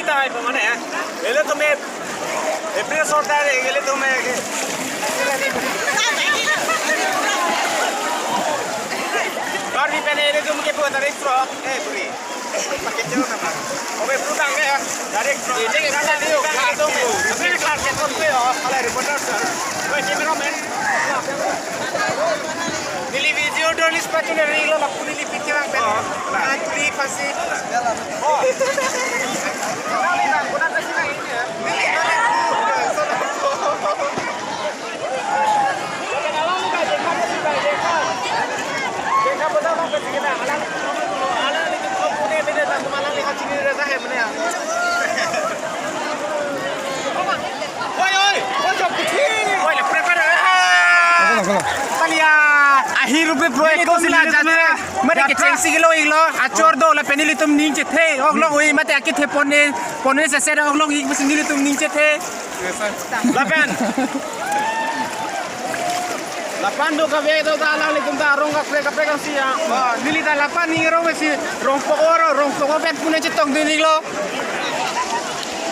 tayo pa man eh. Ele to me. April sorta ele to me. Garbi pene ele to me po direct pro. Puri. Pakai jauh nama. Oke pulang ya. Direct pro. Ini kalau dia kalau tu. April kelas ke tu ya. Kalau reporter sir. Woi cameraman. Nili video journalist pati na rin lang ako nili picture ang pera. Nili pasi. Oh. Nali na kuna kasi na ini ya. Nili nali. Kalau ka dekha kasi ba dekha. Dekha betul mau kasi kita. Alang ni tu pune beda tak malang ni kacing ni rasa hai mana ya. Oi oi. Oi jom kucing. Oi le prepare. Palia. Akhir rupi proyek ko sila jatra mari ke chengsi kilo iglo achor do la penili tum ninche the oglong oi mate akit the pone se sera oglong ik bus nili tum ninche the lapan do ka ve do ta la tum ta rong ka pre ka sia nili ta lapan ni rong si rong pokoro ben pune chetong nili lo